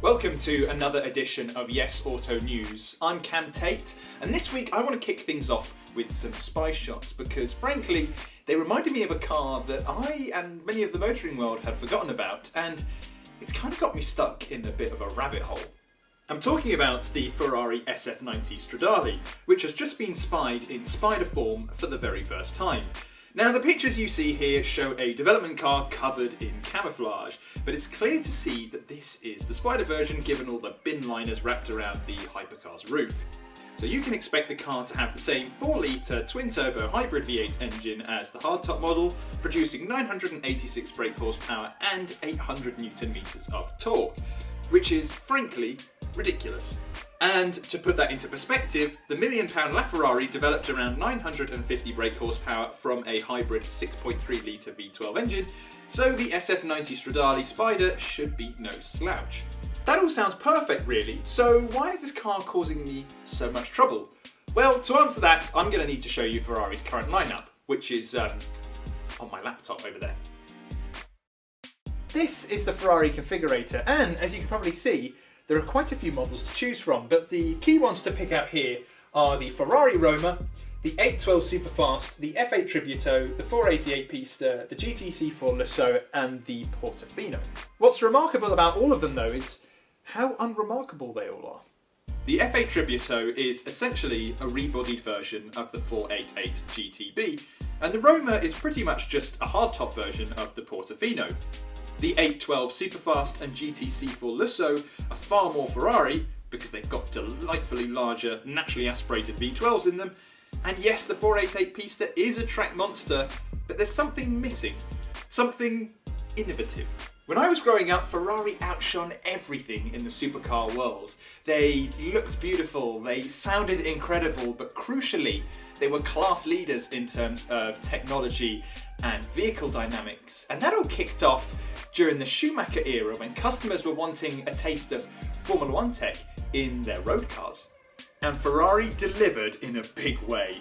Welcome to another edition of YesAuto News. I'm Cam Tate, and this week I want to kick things off with some spy shots because, frankly, they reminded me of a car that I and many of the motoring world had forgotten about, and it's kind of got me stuck in a bit of a rabbit hole. I'm talking about the Ferrari SF90 Stradale, which has just been spied in spider form for the very first time. Now, the pictures you see here show a development car covered in camouflage, but it's clear to see that this is the Spider version given all the bin liners wrapped around the hypercar's roof. So you can expect the car to have the same 4-litre twin-turbo hybrid V8 engine as the hardtop model, producing 986 brake horsepower and 800 Nm of torque, which is, frankly, ridiculous. And to put that into perspective, the £1 million LaFerrari developed around 950 brake horsepower from a hybrid 6.3-litre V12 engine, so the SF90 Stradale Spider should be no slouch. That all sounds perfect really, so why is this car causing me so much trouble? Well, to answer that, I'm going to need to show you Ferrari's current lineup, which is on my laptop over there. This is the Ferrari configurator, and as you can probably see, there are quite a few models to choose from, but the key ones to pick out here are the Ferrari Roma, the 812 Superfast, the F8 Tributo, the 488 Pista, the GTC4 Lusso, and the Portofino. What's remarkable about all of them though is how unremarkable they all are. The F8 Tributo is essentially a rebodied version of the 488 GTB, and the Roma is pretty much just a hardtop version of the Portofino. The 812 Superfast and GTC4 Lusso are far more Ferrari because they've got delightfully larger, naturally aspirated V12s in them. And yes, the 488 Pista is a track monster, but there's something missing. Something innovative. When I was growing up, Ferrari outshone everything in the supercar world. They looked beautiful, they sounded incredible, but crucially, they were class leaders in terms of technology and vehicle dynamics. And that all kicked off during the Schumacher Era when customers were wanting a taste of Formula One tech in their road cars. And Ferrari delivered in a big way.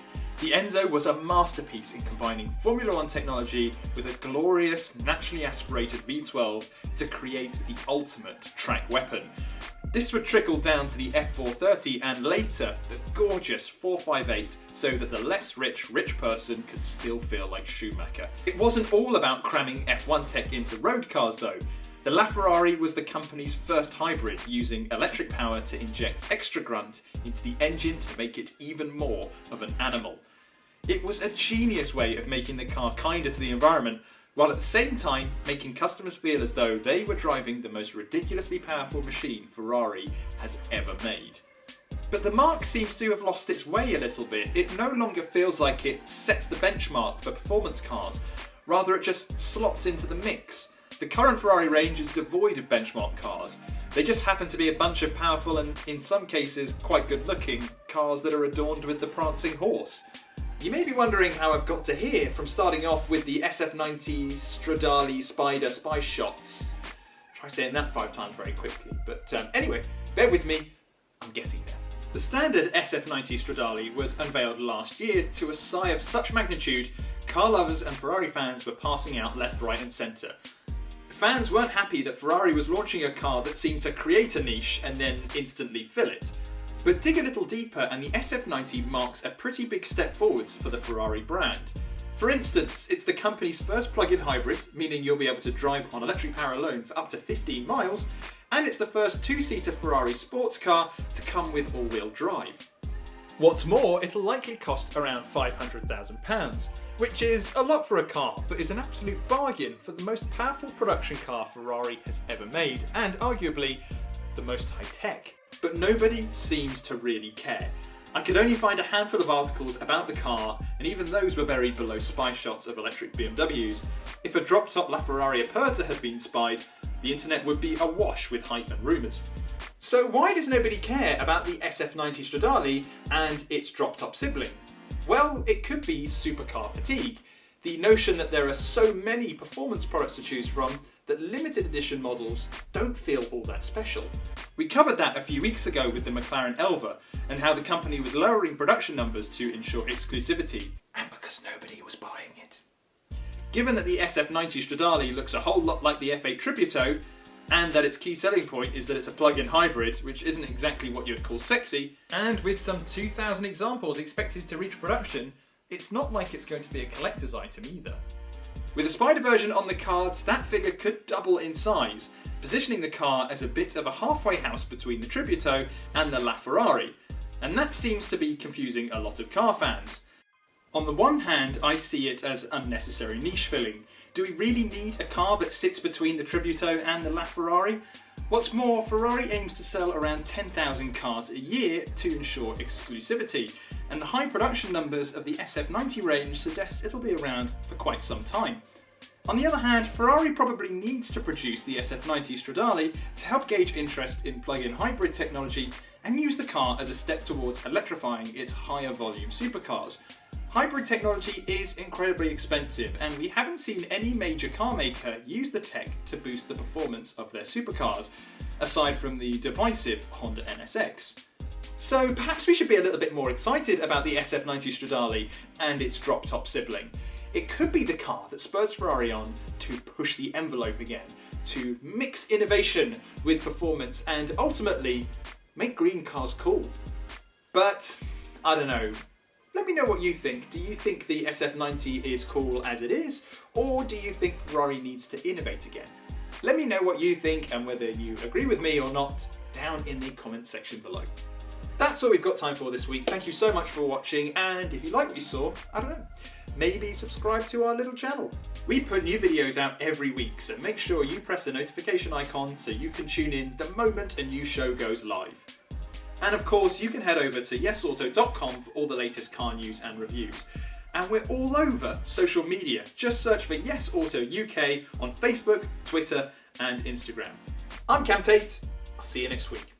The Enzo was a masterpiece in combining Formula One technology with a glorious, naturally aspirated V12 to create the ultimate track weapon. This would trickle down to the F430 and later the gorgeous 458 so that the less rich person could still feel like Schumacher. It wasn't all about cramming F1 tech into road cars though. The LaFerrari was the company's first hybrid, using electric power to inject extra grunt into the engine to make it even more of an animal. It was a genius way of making the car kinder to the environment, while at the same time making customers feel as though they were driving the most ridiculously powerful machine Ferrari has ever made. But the marque seems to have lost its way a little bit. It no longer feels like it sets the benchmark for performance cars, rather it just slots into the mix. The current Ferrari range is devoid of benchmark cars. They just happen to be a bunch of powerful and, in some cases, quite good looking cars that are adorned with the prancing horse. You may be wondering how I've got to here, from starting off with the SF90 Stradale Spider spy shots. Try saying that 5 times very quickly, but anyway, bear with me, I'm getting there. The standard SF90 Stradale was unveiled last year to a sigh of such magnitude, car lovers and Ferrari fans were passing out left, right and centre. Fans weren't happy that Ferrari was launching a car that seemed to create a niche and then instantly fill it. But dig a little deeper and the SF90 marks a pretty big step forwards for the Ferrari brand. For instance, it's the company's first plug-in hybrid, meaning you'll be able to drive on electric power alone for up to 15 miles, and it's the first 2-seater Ferrari sports car to come with all-wheel drive. What's more, it'll likely cost around £500,000, which is a lot for a car, but is an absolute bargain for the most powerful production car Ferrari has ever made, and arguably the most high-tech. But nobody seems to really care. I could only find a handful of articles about the car, and even those were buried below spy shots of electric BMWs. If a drop-top LaFerrari Aperta had been spied, the internet would be awash with hype and rumours. So why does nobody care about the SF90 Stradale and its drop-top sibling? Well, it could be supercar fatigue. The notion that there are so many performance products to choose from that limited edition models don't feel all that special. We covered that a few weeks ago with the McLaren Elva and how the company was lowering production numbers to ensure exclusivity, and because nobody was buying it. Given that the SF90 Stradale looks a whole lot like the F8 Tributo, and that its key selling point is that it's a plug-in hybrid, which isn't exactly what you'd call sexy, and with some 2,000 examples expected to reach production, it's not like it's going to be a collector's item either. With a Spider version on the cards, that figure could double in size, positioning the car as a bit of a halfway house between the Tributo and the LaFerrari, and that seems to be confusing a lot of car fans. On the one hand, I see it as unnecessary niche filling. Do we really need a car that sits between the Tributo and the LaFerrari? What's more, Ferrari aims to sell around 10,000 cars a year to ensure exclusivity, and the high production numbers of the SF90 range suggest it'll be around for quite some time. On the other hand, Ferrari probably needs to produce the SF90 Stradale to help gauge interest in plug-in hybrid technology and use the car as a step towards electrifying its higher volume supercars. Hybrid technology is incredibly expensive, and we haven't seen any major car maker use the tech to boost the performance of their supercars, aside from the divisive Honda NSX. So perhaps we should be a little bit more excited about the SF90 Stradale and its drop-top sibling. It could be the car that spurs Ferrari on to push the envelope again, to mix innovation with performance and ultimately make green cars cool. But I don't know. Let me know what you think. Do you think the SF90 is cool as it is, or do you think Ferrari needs to innovate again? Let me know what you think and whether you agree with me or not down in the comment section below. That's all we've got time for this week. Thank you so much for watching, and if you like what you saw, I don't know, maybe subscribe to our little channel. We put new videos out every week, so make sure you press the notification icon so you can tune in the moment a new show goes live. And of course, you can head over to YesAuto.com for all the latest car news and reviews. And we're all over social media. Just search for YesAuto UK on Facebook, Twitter, and Instagram. I'm Cam Tate. I'll see you next week.